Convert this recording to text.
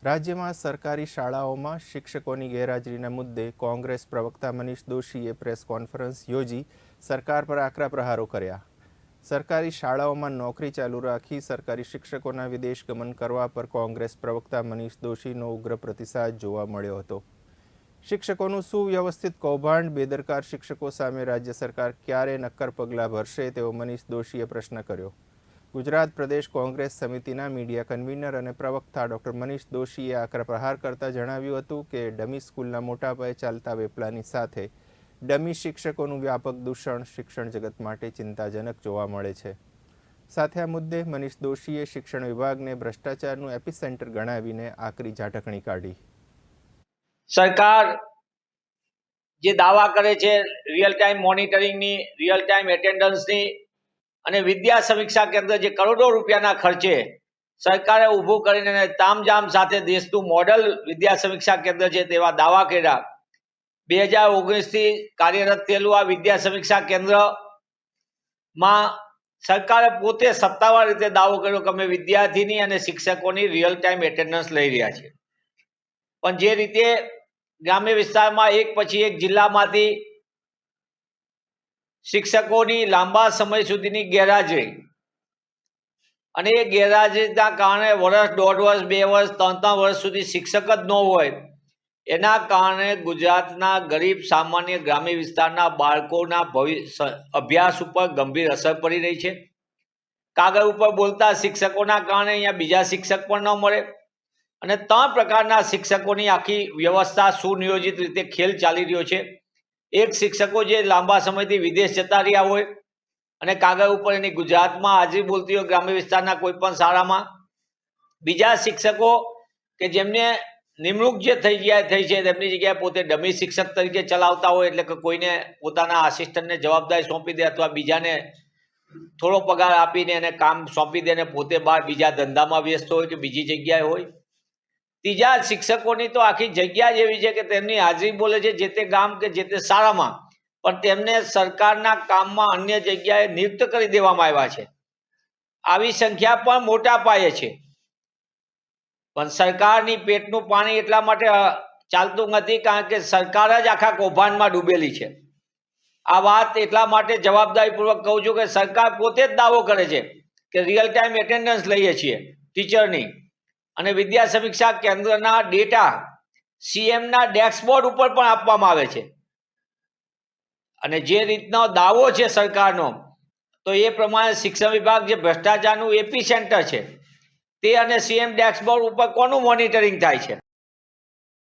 રાજ્યમાં સરકારી શાળાઓમાં શિક્ષકોની ગેરહાજરીના મુદ્દે કોંગ્રેસ પ્રવક્તા મનીષ દોશીએ પ્રેસ કોન્ફરન્સ યોજી સરકાર પર આકરા પ્રહારો કર્યા. સરકારી શાળાઓમાં નોકરી ચાલુ રાખી સરકારી શિક્ષકોના વિદેશ ગમન કરવા પર કોંગ્રેસ પ્રવક્તા મનીષ દોશીનો ઉગ્ર પ્રતિસાદ જોવા મળ્યો હતો. શિક્ષકોનું સુવ્યવસ્થિત કૌભાંડ, બેદરકાર શિક્ષકો સામે રાજ્ય સરકાર ક્યારે નક્કર પગલાં ભરશે તેવો મનીષ દોશીએ પ્રશ્ન કર્યો. ગુજરાત પ્રદેશ કોંગ્રેસ સમિતિના મીડિયા કન્વીનર અને પ્રવક્તા ડૉક્ટર મનીષ દોશીએ આકરા પ્રહાર કરતા જણાવ્યું હતું કે ડમી સ્કૂલના મોટા પાયે ચાલતા વેપલાની સાથે ડમી શિક્ષકોનું વ્યાપક દૂષણ શિક્ષણ જગત માટે ચિંતાજનક જોવા મળે છે. સાથે આ મુદ્દે મનીષ દોશીએ શિક્ષણ વિભાગને ભ્રષ્ટાચારનું એપિસેન્ટર ગણાવીને આકરી ઝાટકણી કાઢી. સરકાર જે દાવા કરે છે રિયલ ટાઈમ મોનિટરિંગની, રિયલ ટાઈમ એટેન્ડન્સની અને વિદ્યા સમીક્ષા કેન્દ્ર જે કરોડો રૂપિયાના ખર્ચે સરકારે ઊભું કરીને તામઝામ સાથે દેશનું મોડલ વિદ્યા સમીક્ષા કેન્દ્ર છે તેવા દાવા કર્યા. 2019થી કાર્યરત થયેલું આ વિદ્યા સમીક્ષા કેન્દ્રમાં સરકારે પોતે સત્તાવાર રીતે દાવો કર્યો કે અમે વિદ્યાર્થીની અને શિક્ષકોની રિયલ ટાઈમ એટેન્ડન્સ લઈ રહ્યા છીએ. પણ જે રીતે ગ્રામ્ય વિસ્તારમાં એક પછી એક જિલ્લામાંથી શિક્ષકોની લાંબા સમય સુધીની ગેરહાજરી અને એ ગેરહાજરીના કારણે વર્ષ, 1.5 વર્ષ, 2 વર્ષ, 3 વર્ષ સુધી શિક્ષક જ ન હોય, એના કારણે ગુજરાતના ગરીબ સામાન્ય ગ્રામ્ય વિસ્તારના બાળકોના અભ્યાસ ઉપર ગંભીર અસર પડી રહી છે. કાગળ ઉપર બોલતા શિક્ષકોના કારણે અહીંયા બીજા શિક્ષક પણ ન મળે અને 3 પ્રકારના શિક્ષકોની આખી વ્યવસ્થા સુનિયોજિત રીતે ખેલ ચાલી રહ્યો છે. એક શિક્ષકો જે લાંબા સમયથી વિદેશ જતા રહ્યા હોય અને કાગળ ઉપર એની ગુજરાતમાં હાજરી બોલતી હોય ગ્રામ્ય વિસ્તારના કોઈ પણ શાળામાં. બીજા શિક્ષકો કે જેમને નિમણૂક જે થઈ છે તેમની જગ્યાએ પોતે ડમી શિક્ષક તરીકે ચલાવતા હોય, એટલે કે કોઈને પોતાના આસિસ્ટન્ટને જવાબદારી સોંપી દે અથવા બીજાને થોડો પગાર આપીને એને કામ સોંપી દે અને પોતે બહાર બીજા ધંધામાં વ્યસ્ત હોય કે બીજી જગ્યાએ હોય. ત્રીજા શિક્ષકોની તો આખી જગ્યા જ એવી છે કે તેમની હાજરી બોલે છે જે તે ગામ કે જે તે શાળામાં, પણ તેમને સરકારના કામમાં અન્ય જગ્યાએ નિયુક્ત કરી દેવામાં આવ્યા છે. આવી સંખ્યા પણ મોટા પાયે છે. પણ સરકારની પેટનું પાણી એટલા માટે ચાલતું નથી કારણ કે સરકાર જ આખા કૌભાંડમાં ડૂબેલી છે. આ વાત એટલા માટે જવાબદારીપૂર્વક કહું છું કે સરકાર પોતે જ દાવો કરે છે કે રિયલ ટાઈમ એટેન્ડન્સ લઈએ છીએ ટીચરની અને વિદ્યા સમીક્ષા કેન્દ્રના ડેટા સીએમના ડેસ્કબોર્ડ ઉપર પણ આપવામાં આવે છે. અને જે રીતનો દાવો છે સરકારનો, તો એ પ્રમાણે શિક્ષણ વિભાગ જે ભ્રષ્ટાચારનું એપી સેન્ટર છે તે અને સીએમ ડેસ્કબોર્ડ ઉપર કોનું મોનિટરિંગ થાય છે?